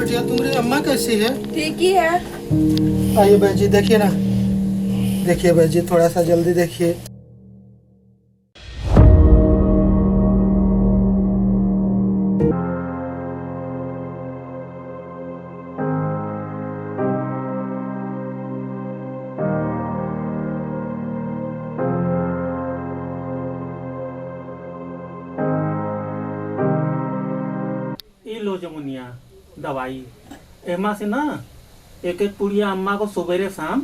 बिटिया, तुम्हारी अम्मा कैसी है? ठीक ही है। आइए बहन जी, देखिए ना, देखिए बहन जी, थोड़ा सा जल्दी देखिए। ये लो जमुनिया दवाई। एमा से ना एक एक पुड़िया अम्मा को सुबेरे शाम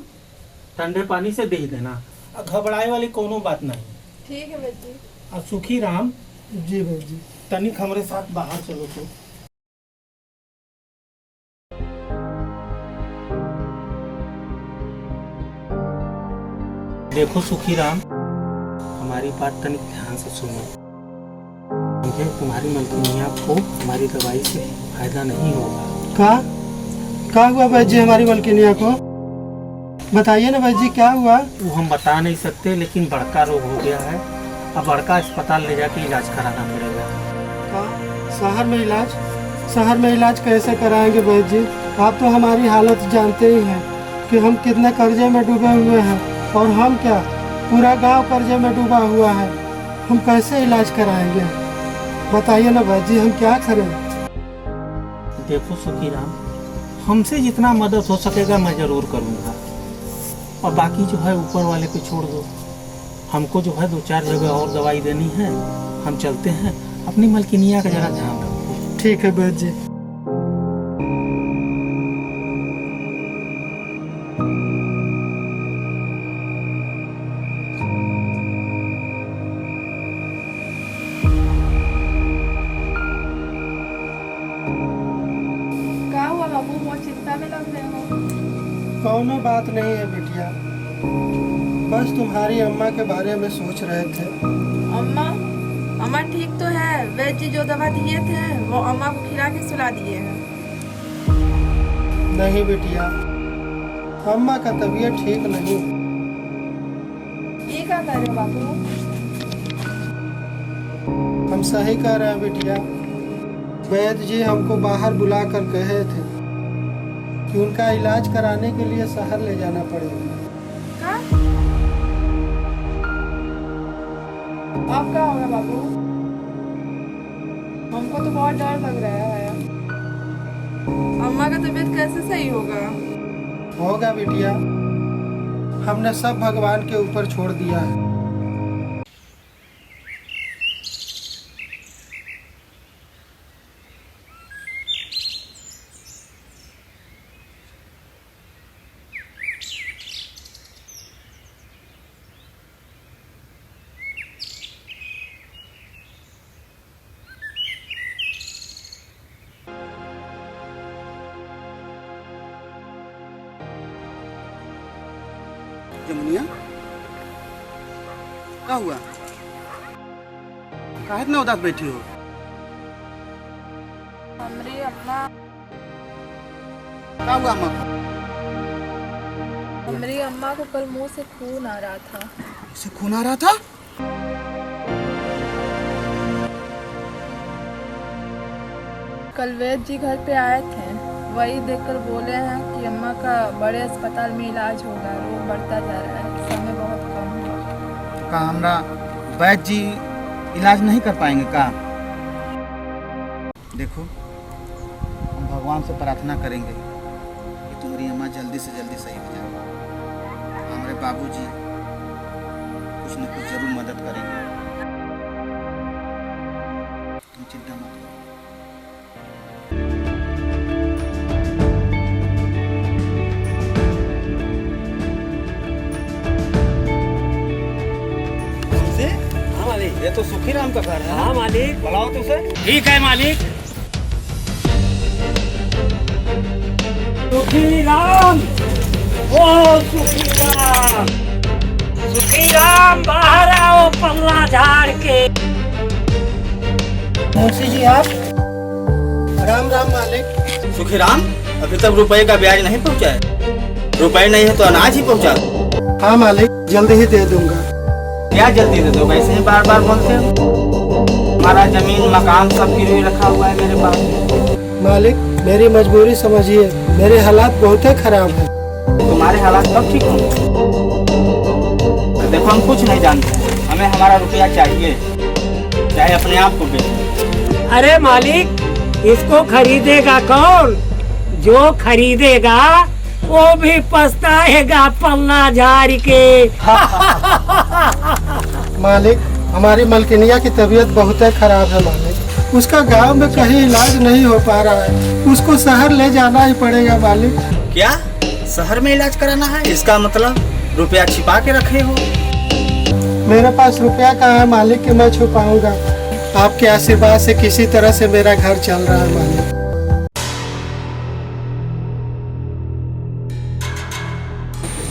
ठंडे पानी से दे देना। घबराए वाली कोनो बात नहीं। ठीक है बेटी। और सुखी राम जी बहन जी। तनिक हमारे साथ बाहर चलो तो। देखो सुखी राम, हमारी बात तनिक ध्यान से सुनो। मुझे तुम्हारी मलकिनिया को हमारी दवाई से फायदा नहीं होगा। क्या हुआ बहन जी हमारी मलकिनिया को? बताइए ना बहन जी, क्या हुआ? वो हम बता नहीं सकते, लेकिन बड़का रोग हो गया है। अब बड़का अस्पताल ले जाके इलाज कराना पड़ेगा। शहर में इलाज? शहर में इलाज कैसे कराएंगे बहन जी? आप तो हमारी हालत जानते ही हैं कि हम कितने कर्जे में डूबे हुए हैं, और हम क्या, पूरा गांव कर्जे में डूबा हुआ है। हम कैसे इलाज कराएंगे? बताइए ना बहन जी, हम क्या करें? देखो सुखी राम, हमसे जितना मदद हो सकेगा मैं जरूर करूँगा, और बाकी जो है ऊपर वाले पे छोड़ दो। हमको जो है 2-4 जगह और दवाई देनी है, हम चलते हैं। अपनी मलकिनिया का जरा ध्यान रखो। ठीक है बहन जी। क्या हुआ बाबू, बहुत चिंता में लग रहे हो? कौनो बात नहीं है बिटिया, बस तुम्हारी अम्मा के बारे में सोच रहे थे। अम्मा? अम्मा ठीक तो है। वैद्य जी जो दवा दिए थे वो अम्मा को खिला के सुला दिए हैं। नहीं बिटिया, अम्मा का तबीयत ठीक नहीं। ये क्या कर रहे हो बाबू? हम सही कह रहे हैं बिटिया। वैद्य जी हमको बाहर बुला कर कहे थे कि उनका इलाज कराने के लिए शहर ले जाना पड़ेगा। क्या? अब क्या होगा बाबू? हमको तो बहुत डर लग रहा है। अम्मा का तबीयत कैसे सही होगा? होगा बिटिया, हमने सब भगवान के ऊपर छोड़ दिया है। जमुनिया, क्या हुआ? काहे इतना उदास बैठी हो? हमरी अम्मा क्या हुआ अम्मा को? हमरी अम्मा को कल मुंह से खून आ रहा था। इसे खून आ रहा था? कल वैद्य जी घर पे आए थे, वही देखकर बोले हैं कि अम्मा का बड़े अस्पताल में इलाज होगा। रोग बढ़ता जा रहा है, समय बहुत कम हुआ। का हमरा वैद्य जी इलाज नहीं कर पाएंगे का? देखो, हम भगवान से प्रार्थना करेंगे कि तुम्हारी अम्मा जल्दी से जल्दी सही हो जाए। हमारे बाबूजी कुछ न कुछ जरूर मदद करेंगे। तुम चिंता मत करो। ये तो सुखी राम का घर है। हाँ मालिक। बुलाओ तो उसे। ठीक है मालिक। सुखी राम, ओ सुखी राम, सुखी राम बाहर आओ पल्ला झाड़ के। मुंशी जी आप? राम राम मालिक। सुखी राम, अभी तक रुपए का ब्याज नहीं पहुंचा है। रुपए नहीं है तो अनाज ही पहुंचा। हाँ मालिक, जल्दी ही दे दूंगा। क्या जल्दी दे दो? वैसे ही बार बार बोलते हो। हमारा जमीन मकान सब गिरवी रखा हुआ है मेरे पास। मालिक मेरी मजबूरी समझिए, मेरे हालात बहुत ही खराब हैं। तुम्हारे हालात कब ठीक होंगे? देखो हम कुछ नहीं जानते, हमें हमारा रुपया चाहिए, चाहे अपने आप को बेचो। अरे मालिक, इसको खरीदेगा कौन? जो खरीदेगा वो भी पछताएगा पल्ला झाड़ के। मालिक हमारी मलकिनिया की तबीयत बहुत ही खराब है मालिक, उसका गांव में कहीं इलाज नहीं हो पा रहा है, उसको शहर ले जाना ही पड़ेगा मालिक। क्या शहर में इलाज कराना है? इसका मतलब रुपया छिपा के रखे हो? मेरे पास रुपया कहाँ है मालिक कि मैं छुपाऊंगा। आपके आशीर्वाद से किसी तरह से मेरा घर चल रहा है मालिक।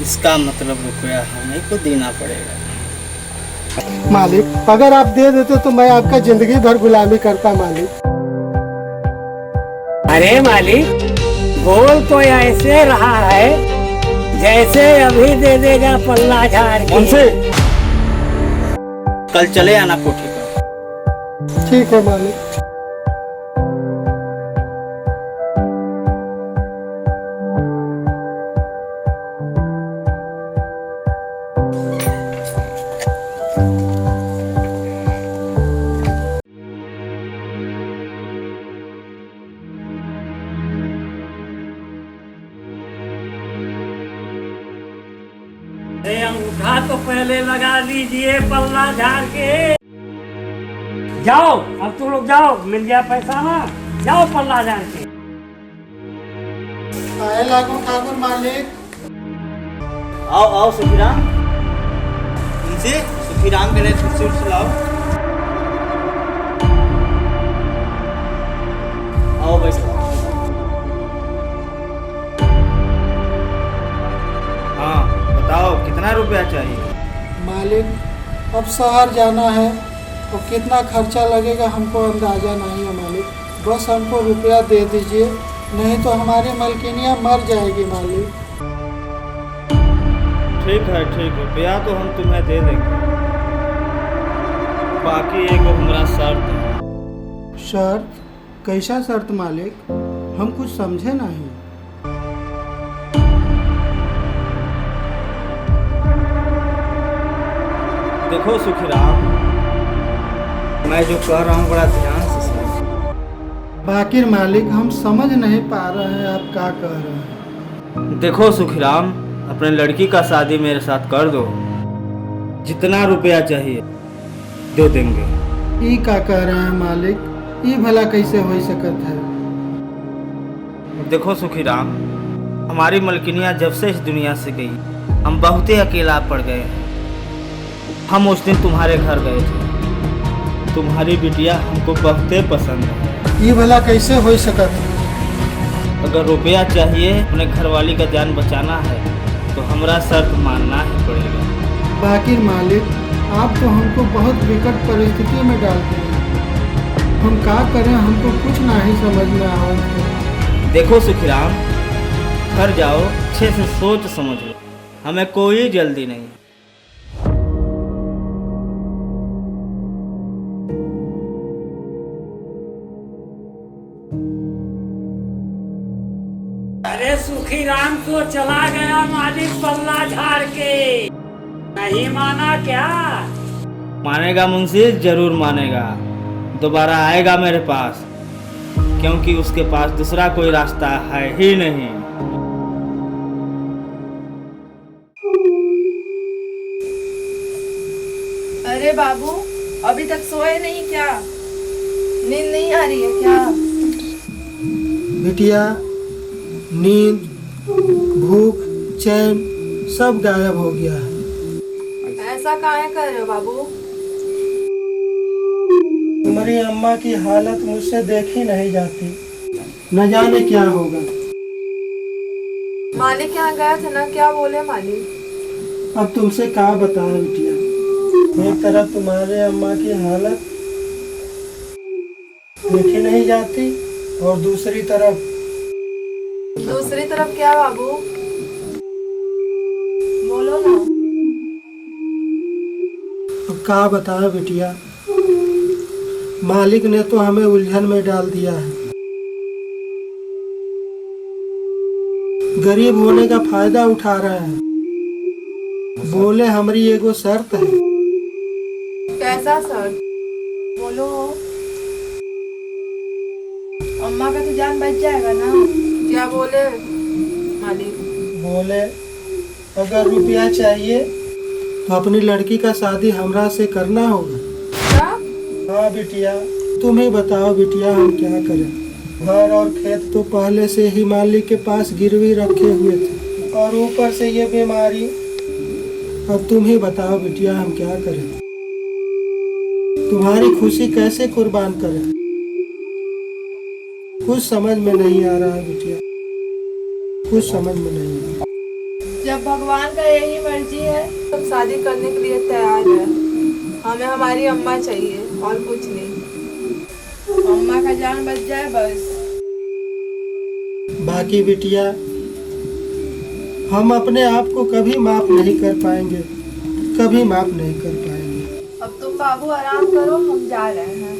इसका मतलब रुपया हमें को देना पड़ेगा। मालिक अगर आप दे देते तो मैं आपका जिंदगी भर गुलामी करता मालिक। अरे मालिक, बोल तो ऐसे रहा है जैसे अभी दे देगा पल्ला झाड़ के। मुंशी, कल चले आना कोठी पर। ठीक है मालिक। अरे अंगूठा तो पहले लगा दीजिए पल्ला झाड़ के। जाओ, अब तुम लोग जाओ, मिल गया पैसा ना, जाओ पल्ला झाड़ के। आए लागू ठाकुर मालिक। आओ आओ सुखीराम। मुंशी, सुखीराम के लिए कुर्सी उर्सी लाओ। आओ बैठो। हाँ बताओ, कितना रुपया चाहिए? मालिक अब शहर जाना है तो कितना खर्चा लगेगा हमको अंदाजा नहीं है मालिक, बस हमको रुपया दे दीजिए, नहीं तो हमारी मलकिनियाँ मर जाएगी मालिक। ठीक है, रुपया तो हम तुम्हें दे देंगे, बाकी एक हमारा शर्त है। शर्त? कैसा शर्त मालिक? हम कुछ समझे नहीं। देखो सुखीराम, मैं जो कह रहा हूँ बड़ा ध्यान से सुनो। बाकी मालिक हम समझ नहीं पा रहे हैं आप क्या कह रहे हैं। देखो सुखीराम, अपने लड़की का शादी मेरे साथ कर दो, जितना रुपया चाहिए दे देंगे। ये क्या कह रहे हैं मालिक? ये भला कैसे हो सकत है? देखो सुखीराम, हमारी मलकिनियाँ जब से इस दुनिया से गई, हम बहुत ही अकेला पड़ गए हैं। हम उस दिन तुम्हारे घर गए थे, तुम्हारी बिटिया हमको बहुत ही पसंद है। ये भला कैसे हो सकत है? अगर रुपया चाहिए, अपने घरवाली का जान बचाना है, तो हमारा शर्त मानना ही पड़ेगा। बाकी मालिक आप तो हमको बहुत विकट परिस्थिति में डालते हैं, हम क्या करें, हमको कुछ नहीं समझ में आ रहा है। देखो सुखीराम, घर जाओ, अच्छे से सोच समझ लो, हमें कोई जल्दी नहीं। अरे सुखीराम तो चला गया मालिक पल्ला झाड़ के, नहीं माना क्या? मानेगा मुंशी, जरूर मानेगा, दोबारा आएगा मेरे पास, क्योंकि उसके पास दूसरा कोई रास्ता है ही नहीं। अरे बाबू, अभी तक सोए नहीं क्या? नींद नहीं आ रही है क्या? बिटिया, नींद, भूख, चैन सब गायब हो गया है। ऐसा काहे कर रहे हो बाबू? तुम्हारी अम्मा की हालत मुझसे देखी नहीं जाती, न जाने क्या होगा। मालिक यहाँ गए थे ना, क्या बोले मालिक? अब तुमसे क्या बताएं बिटिया, एक तरफ तुम्हारे अम्मा की हालत देखी नहीं जाती और दूसरी तरफ क्या बाबू? बोलो ना। अब क्या बताएं बिटिया, मालिक ने तो हमें उलझन में डाल दिया है। गरीब होने का फायदा उठा रहे हैं। बोले हमारी एगो शर्त है। कैसा सर? बोलो। अम्मा का तो जान बच जाएगा ना? क्या बोले मालिक? बोले अगर रुपया चाहिए तो अपनी लड़की का शादी हमरा से करना होगा। क्या? हाँ बिटिया, तुम ही बताओ बिटिया, हम क्या करें। घर और खेत तो पहले से ही मालिक के पास गिरवी रखे हुए थे, और ऊपर से ये बीमारी। अब तुम ही बताओ बिटिया, हम क्या करें। तुम्हारी खुशी कैसे कुर्बान करें, कुछ समझ में नहीं आ रहा है बिटिया, कुछ समझ में नहीं आ रहा। जब भगवान का यही मर्जी है तो शादी करने के लिए तैयार है। हमें हमारी अम्मा चाहिए और कुछ नहीं। अम्मा का जान बच जाए बस। बाकी बिटिया, हम अपने आप को कभी माफ नहीं कर पाएंगे, कभी माफ नहीं कर पाएंगे। अब तुम बाबू आराम करो, हम जा रहे हैं।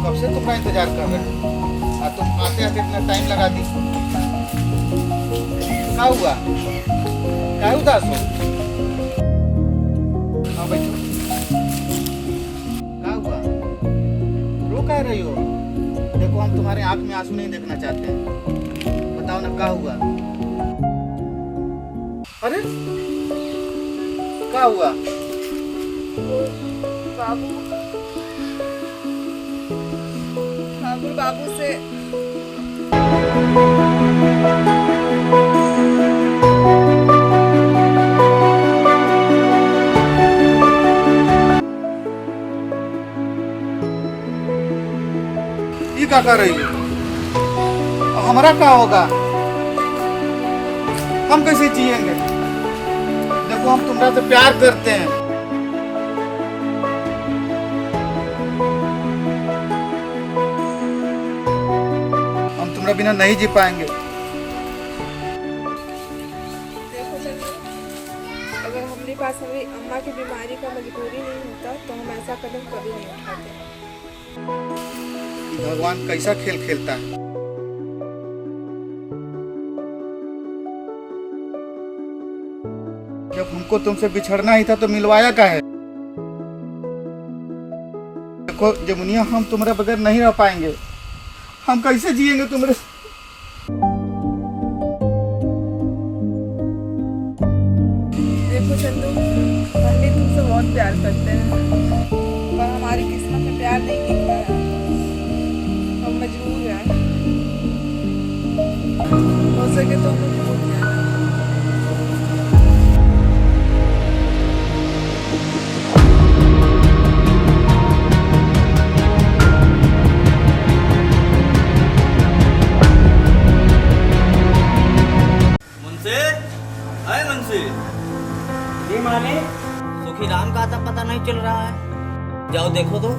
कब से तुम्हारा इंतजार कर रहे हैं और तुम आते आते इतना टाइम लगा दी। क्या हुआ? क्या उदास हो? हाँ भाई, क्या हुआ? रो कह रही हो? देखो, हम तुम्हारे आंख में आंसू नहीं देखना चाहते हैं। बताओ ना, क्या हुआ? अरे क्या हुआ? बाबू बाबू से ये क्या कर रही हो? हमारा क्या होगा? हम कैसे जिएंगे? देखो, हम तुम्हारा से प्यार करते हैं। हम तुम्हारा बिना नहीं जी पाएंगे। देखो चंदू, अगर हमारे पास हमारी अम्मा की बीमारी का मजबूरी नहीं होता तो हम ऐसा कदम कभी नहीं उठाते। भगवान कैसा खेल खेलता है। जब हमको तुमसे बिछड़ना ही था तो मिलवाया का है। देखो जमुनिया, हम तुम्हारे बगैर नहीं रह पाएंगे। हम कैसे जिएंगे तुम्हारे? देखो चंदू, हम भी तुमसे बहुत प्यार करते हैं, पर हमारी किस्मत में प्यार नहीं लिखा है। हम मजबूर हैं। हो सके तो हम भूल जाना। जी मालिक। सुखी राम का आता पता नहीं चल रहा है। जाओ देखो तो,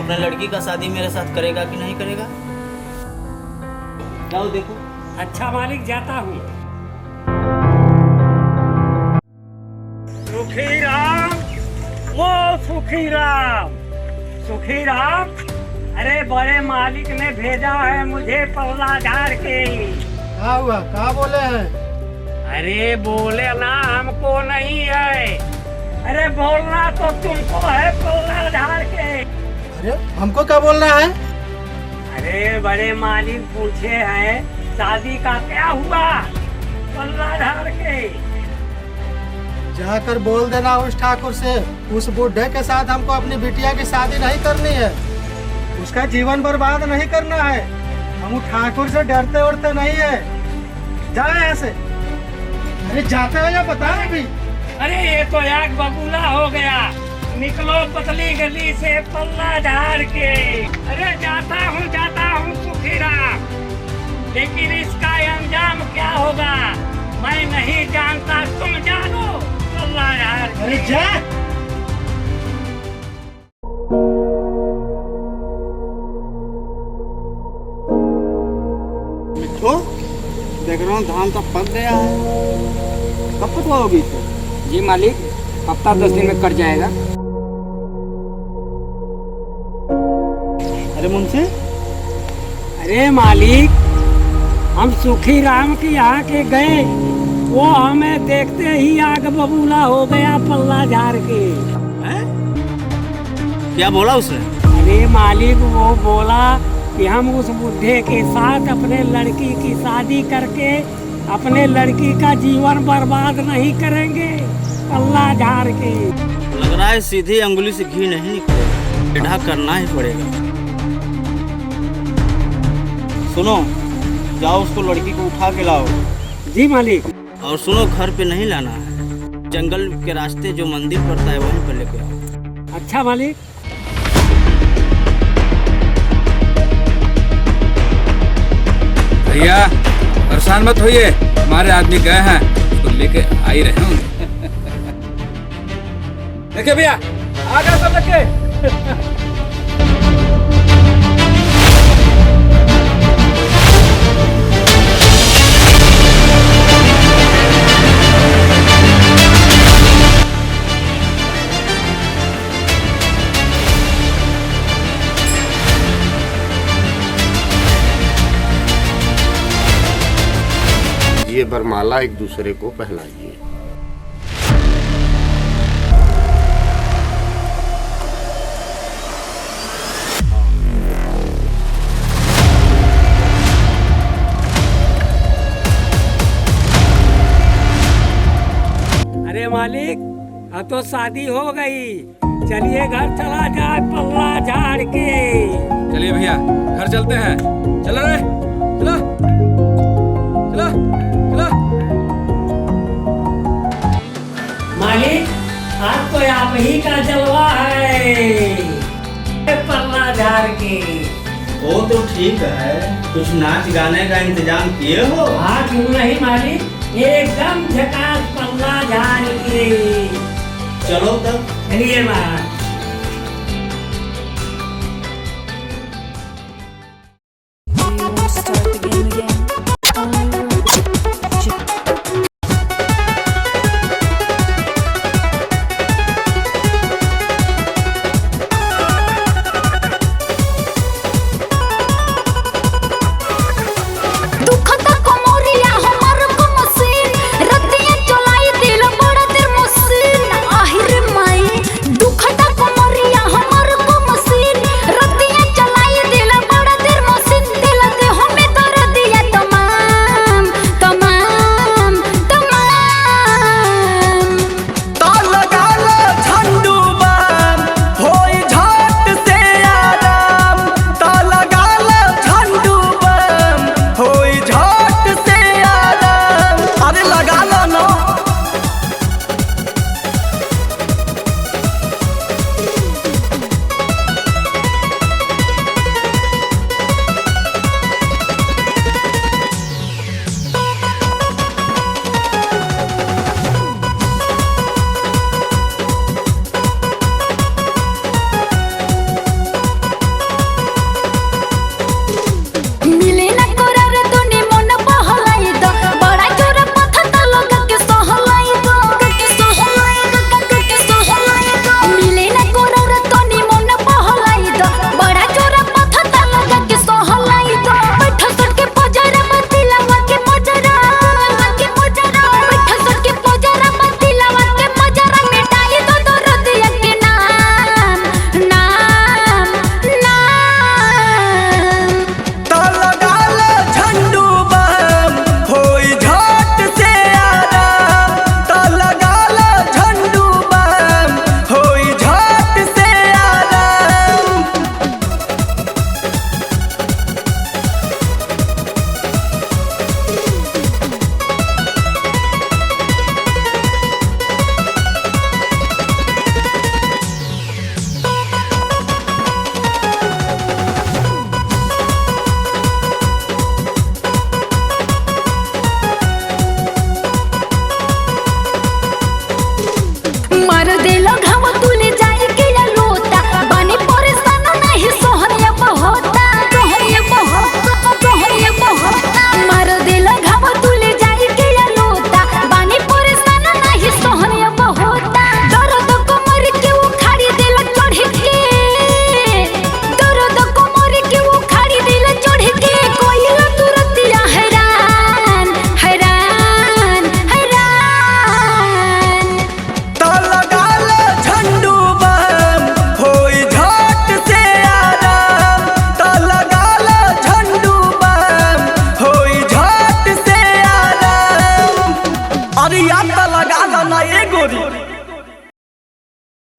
अपना लड़की का शादी मेरे साथ करेगा कि नहीं करेगा। जाओ देखो। अच्छा मालिक, जाता हूँ। सुखी राम, वो सुखी राम, सुखी राम। अरे बड़े मालिक ने भेजा है मुझे पौला झाड़ के। क्या हुआ? क्या बोले हैं? अरे बोले ना, हमको नहीं है। अरे बोलना तो तुमको है, पौला झाड़ के। अरे हमको क्या बोल रहा है? अरे बड़े मालिक पूछे हैं शादी का क्या हुआ, पौला झाड़ के। जाकर बोल देना उस ठाकुर से, उस बुढ़े के साथ हमको अपनी बिटिया की शादी नहीं करनी है, उसका जीवन बर्बाद नहीं करना है। हम ठाकुर से डरते उड़ते नहीं है। जाओ यहाँ से। अरे जाते हो या बता भी। अरे ये तो एक बबूला हो गया। निकलो पतली गली से पल्ला झाड़ के। अरे जाता हूँ सुखीराम, लेकिन इसका अंजाम क्या होगा मैं नहीं जानता, तुम जानो पल्ला झाड़ के। अरे जा। मिठू, देख रहा हूँ धान तो पक गया है, कब पकवाओगी इसे? जी मालिक, हफ्ता 10 दिन में कट जाएगा। अरे मुंशी, अरे मालिक, हम सुखी राम के यहाँ के गए, वो हमें देखते ही आग बबूला हो गया पल्ला झाड़ के। क्या बोला उसने? अरे मालिक, वो बोला कि हम उस बुढ़े के साथ अपने लड़की की शादी करके अपने लड़की का जीवन बर्बाद नहीं करेंगे पल्ला झाड़ के। लग रहा है सीधी अंगुली से घी नहीं निकलेगा, टेढ़ा करना ही पड़ेगा। सुनो, जाओ उसको लड़की को उठा के लाओ। जी मालिक। और सुनो, घर पे नहीं लाना है, जंगल के रास्ते जो मंदिर पड़ता है वहीं पर लेके आओ। अच्छा मालिक। भैया परेशान मत होइए, हमारे आदमी गए हैं, उसको लेके आ ही रहे होंगे। देखिए भैया, आ गए सब लेके। ये वरमाला एक दूसरे को पहनाइए। अरे मालिक, अब तो शादी हो गई, चलिए घर चला जाए पल्ला झाड़ के। चलिए भैया, घर चलते हैं। चलो रे, चलो चलो चलो। मालिक, आज तो आप ही का जलवा है पल्ला झाड़ के। वो तो ठीक है, कुछ नाच गाने का इंतजाम किए हो? हाँ, क्यों नहीं मालिक, एकदम झकास पल्ला झाड़ के। चलो तब। चलिए बाहर। दुखता अरे या त